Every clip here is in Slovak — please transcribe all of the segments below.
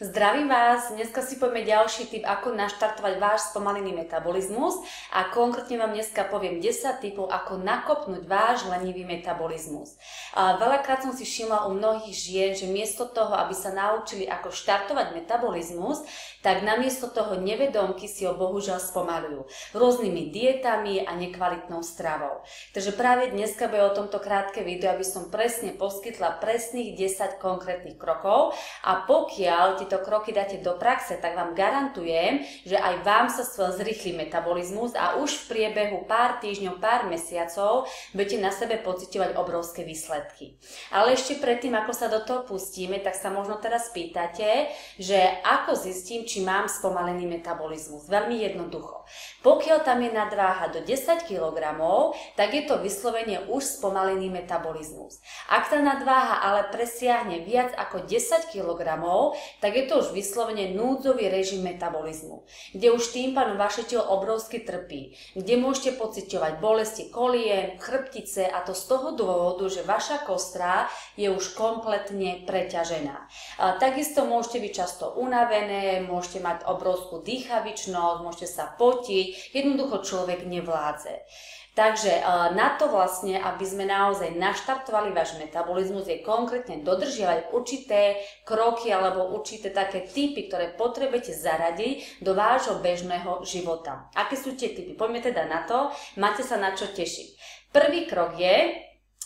Zdravím vás, dneska si povieme ďalší tip, ako naštartovať váš spomalený metabolizmus a konkrétne vám dneska poviem 10 tipov, ako nakopnúť váš lenivý metabolizmus. Veľakrát som si všimla u mnohých žien, že miesto toho, aby sa naučili, ako štartovať metabolizmus, tak namiesto toho nevedomky si ho bohužiaľ spomalujú rôznymi dietami a nekvalitnou stravou. Takže práve dneska bude o tomto krátke video, aby som presne poskytla presných 10 konkrétnych krokov a pokiaľ tieto kroky dáte do praxe, tak vám garantujem, že aj vám sa zrýchli metabolizmus a už v priebehu pár týždňov, pár mesiacov budete na sebe pociťovať obrovské výsledky. Ale ešte predtým, ako sa do toho pustíme, tak sa možno teraz pýtate, že ako zistím, či mám spomalený metabolizmus. Veľmi jednoducho. Pokiaľ tam je nadváha do 10 kg, tak je to vyslovene už spomalený metabolizmus. Ak tá nadváha ale presiahne viac ako 10 kg, tak je to už vyslovene núdzový režim metabolizmu, kde už tým pádom vaše telo obrovsky trpí, kde môžete pociťovať bolesti kolien, chrbtice a to z toho dôvodu, že vaša kostra je už kompletne preťažená. Takisto môžete byť často unavené, môžete mať obrovskú dýchavičnosť, môžete sa potiť, jednoducho človek nevládze. Takže na to vlastne, aby sme naozaj naštartovali váš metabolizmus, je konkrétne dodržiavať určité kroky alebo určité také typy, ktoré potrebujete zaradiť do vášho bežného života. Aké sú tie typy? Poďme teda na to, máte sa na čo tešiť. Prvý krok je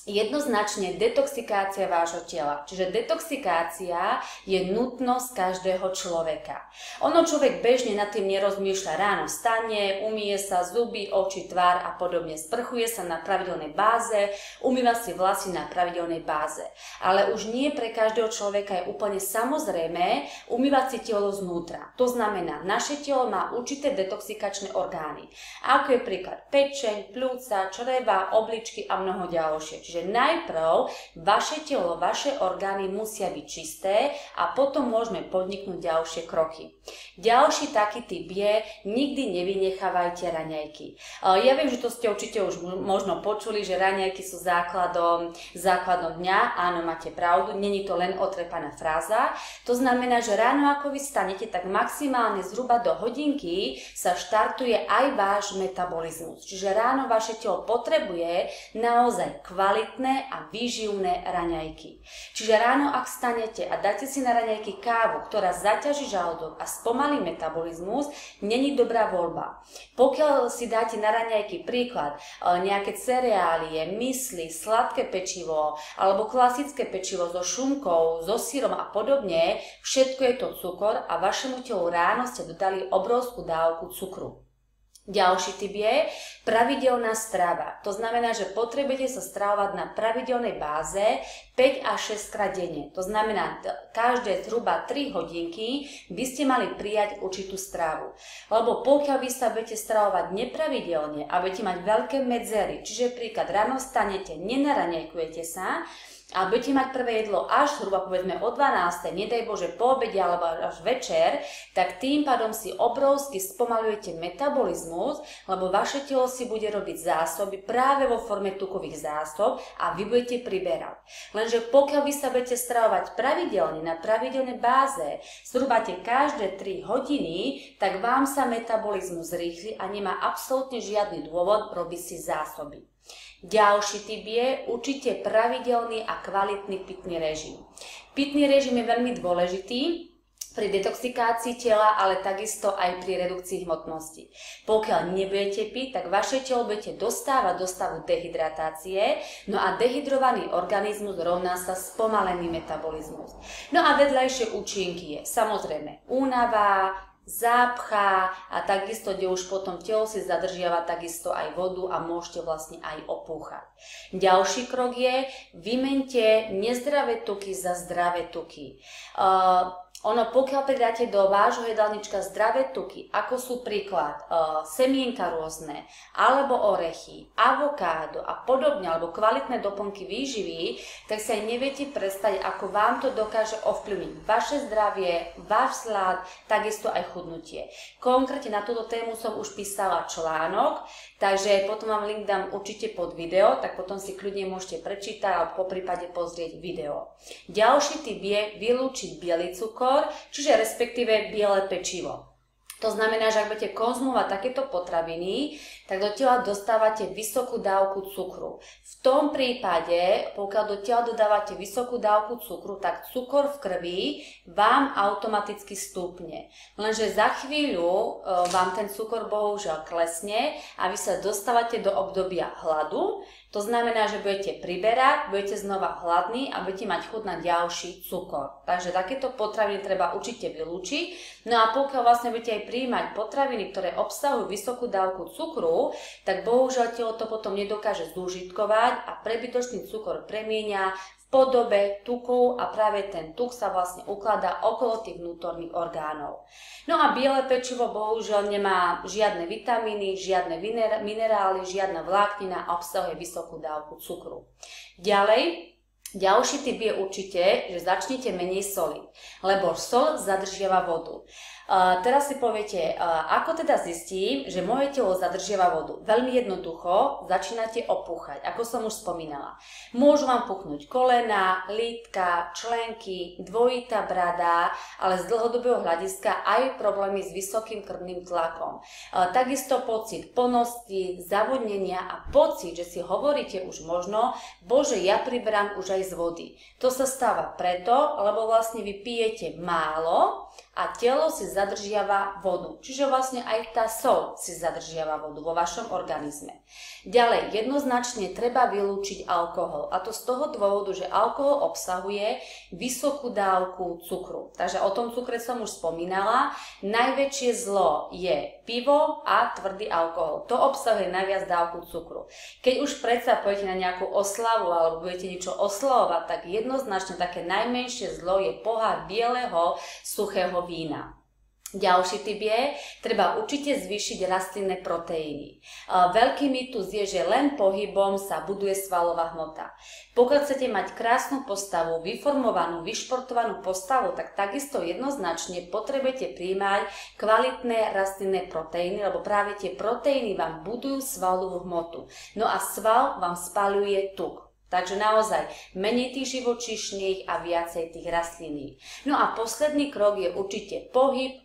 jednoznačne detoxikácia vášho tela. Čiže detoxikácia je nutnosť každého človeka. Ono človek bežne nad tým nerozmýšľa. Ráno vstane, umýje sa zuby, oči, tvár a podobne. Sprchuje sa na pravidelnej báze, umýva si vlasy na pravidelnej báze. Ale už nie pre každého človeka je úplne samozrejmé umývať si telo znútra. To znamená, naše telo má určité detoxikačné orgány. Ako je príklad pečeň, pľúca, čreva, obličky a mnoho ďalšie. Čiže najprv vaše telo, vaše orgány musia byť čisté a potom môžeme podniknúť ďalšie kroky. Ďalší taký typ je, nikdy nevynechávajte raňajky. Ja viem, že to ste určite už možno počuli, že raňajky sú základom dňa. Áno, máte pravdu, není to len otrepaná fráza. To znamená, že ráno ako vy stanete, tak maximálne zhruba do hodinky sa štartuje aj váš metabolizmus. Čiže ráno vaše telo potrebuje naozaj kvalitné a výživné raňajky. Čiže ráno, ak stanete a dáte si na raňajky kávu, ktorá zaťaží žalúdok a spomalí metabolizmus, není dobrá voľba. Pokiaľ si dáte na raňajky príklad nejaké cereálie, mysli, sladké pečivo alebo klasické pečivo so šunkou, so syrom a podobne, všetko je to cukor a vašemu telu ráno ste dodali obrovskú dávku cukru. Ďalší typ je pravidelná strava. To znamená, že potrebujete sa stravovať na pravidelnej báze 5 až 6 krát denne. To znamená, každé zhruba 3 hodinky by ste mali prijať určitú stravu. Lebo pokiaľ vy sa budete stravovať nepravidelne a budete mať veľké medzery, čiže príklad ráno vstanete, nenaraňajkujete sa, a budete mať prvé jedlo až zhruba povedzme o 12, nedaj Bože po obede alebo až večer, tak tým pádom si obrovsky spomalujete metabolizmus, lebo vaše telo si bude robiť zásoby práve vo forme tukových zásob a vy budete priberať. Lenže pokiaľ vy sa budete stravovať pravidelne na pravidelnej báze, zhruba každé 3 hodiny, tak vám sa metabolizmus rýchli a nemá absolútne žiadny dôvod robiť si zásoby. Ďalší typ je určite pravidelný a kvalitný pitný režim. Pitný režim je veľmi dôležitý pri detoxikácii tela, ale takisto aj pri redukcii hmotnosti. Pokiaľ nebudete piť, tak vaše telo budete dostávať do stavu dehydratácie, no a dehydrovaný organizmus rovná sa spomalený metabolizmus. No a vedľajšie účinky je samozrejme únava, zápcha a takisto, kde už potom telo si zadržiava takisto aj vodu a môžete vlastne aj opúchať. Ďalší krok je, vymente nezdravé tuky za zdravé tuky. Pokiaľ pridáte do vášho jedálnička zdravé tuky, ako sú príklad semienka rôzne, alebo orechy, avokádo a podobne, alebo kvalitné doplnky výživy, tak sa aj neviete predstaviť, ako vám to dokáže ovplyvniť vaše zdravie, váš slad, takisto aj chudnutie. Konkrétne na túto tému som už písala článok, takže potom vám link dám určite pod video, tak potom si kľudne môžete prečítať alebo poprípade pozrieť video. Ďalší typ je vylúčiť biely cukor cukor, čiže respektíve biele pečivo. To znamená, že ak budete konzumovať takéto potraviny, tak do tela dostávate vysokú dávku cukru. V tom prípade, pokiaľ do tela dodávate vysokú dávku cukru, tak cukor v krvi vám automaticky stúpne. Lenže za chvíľu vám ten cukor bohužiaľ klesne a vy sa dostávate do obdobia hladu. To znamená, že budete priberať, budete znova hladní a budete mať chuť na ďalší cukor. Takže takéto potraviny treba určite vylúčiť. No a pokiaľ vlastne budete aj prijímať potraviny, ktoré obsahujú vysokú dávku cukru, tak bohužiaľ telo to potom nedokáže zúžitkovať a prebytočný cukor premieňa v podobe tuku a práve ten tuk sa vlastne ukladá okolo tých vnútorných orgánov. No a biele pečivo bohužiaľ nemá žiadne vitamíny, žiadne minerály, žiadna vláknina a obsahuje vysokú dávku cukru. Ďalší typ je určite, že začnite menej soliť, lebo sol zadržiava vodu. Teraz si poviete, ako teda zistím, že moje telo zadržiava vodu? Veľmi jednoducho, začínate opúchať, ako som už spomínala. Môžu vám puchnúť kolena, lítka, členky, dvojitá brada, ale z dlhodobého hľadiska aj problémy s vysokým krvným tlakom. Takisto pocit plnosti, zavodnenia a pocit, že si hovoríte už možno, bože, ja priberám už aj z vody. To sa stáva preto, lebo vlastne vy pijete málo a telo si zadržiava vodu. Čiže vlastne aj tá soľ si zadržiava vodu vo vašom organizme. Ďalej, jednoznačne treba vylúčiť alkohol. A to z toho dôvodu, že alkohol obsahuje vysokú dávku cukru. Takže o tom cukre som už spomínala. Najväčšie zlo je pivo a tvrdý alkohol. To obsahuje najviac dávku cukru. Keď už predsa pôjdete na nejakú oslavu alebo budete niečo oslavovať, tak jednoznačne také najmenšie zlo je pohár bieleho suchého vína. Ďalší typ je, treba určite zvýšiť rastlinné proteíny. Veľký mýtus je, že len pohybom sa buduje svalová hmota. Pokiaľ chcete mať krásnu postavu, vyformovanú, vyšportovanú postavu, tak takisto jednoznačne potrebujete prijímať kvalitné rastlinné proteíny, lebo práve tie proteíny vám budujú svalovú hmotu. No a sval vám spaľuje tuk. Takže naozaj menej tých živočíšnych a viacej tých rastlinných. No a posledný krok je určite pohyb.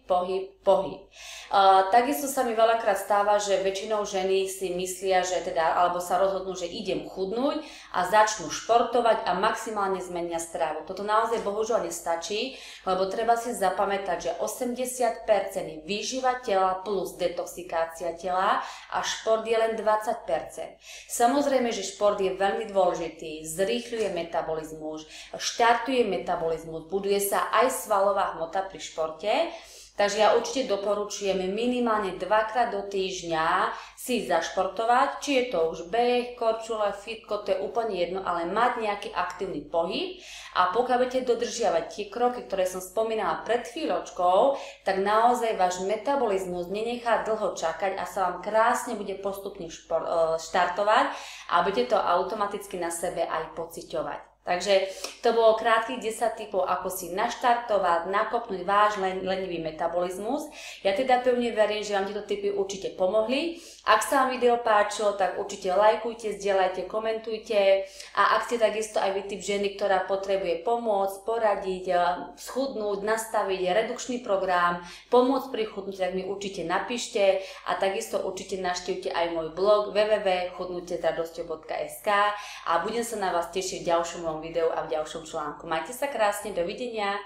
Takisto sa mi veľakrát stáva, že väčšinou ženy si myslia, že teda, alebo sa rozhodnú, že idem chudnúť a začnú športovať a maximálne zmenia stravu. Toto naozaj bohužiaľ nestačí, lebo treba si zapamätať, že 80% je výživa tela plus detoxikácia tela a šport je len 20%. Samozrejme, že šport je veľmi dôležitý, zrýchľuje metabolizmus, štartuje metabolizmus, buduje sa aj svalová hmota pri športe. Takže ja určite doporučujem minimálne 2-krát do týždňa si zašportovať, či je to už beh, korčule, fitko, to je úplne jedno, ale mať nejaký aktívny pohyb a pokiaľ budete dodržiavať tie kroky, ktoré som spomínala pred chvíľočkou, tak naozaj váš metabolizmus nenechá dlho čakať a sa vám krásne bude postupne štartovať a budete to automaticky na sebe aj pociťovať. Takže to bolo krátkych 10 tipov, ako si naštartovať, nakopnúť váš lenivý metabolizmus. Ja teda pevne verím, že vám tieto tipy určite pomohli. Ak sa vám video páčilo, tak určite lajkujte, zdieľajte, komentujte. A ak ste takisto aj vy typ ženy, ktorá potrebuje pomôcť, poradiť, schudnúť, nastaviť redukčný program, pomôcť pri chudnutí, tak mi určite napíšte. A takisto určite navštívte aj môj blog www.chudnutezradosťou.sk a budem sa na vás tešiť v ďalšom videu a v ďalšom článku. Majte sa krásne, dovidenia.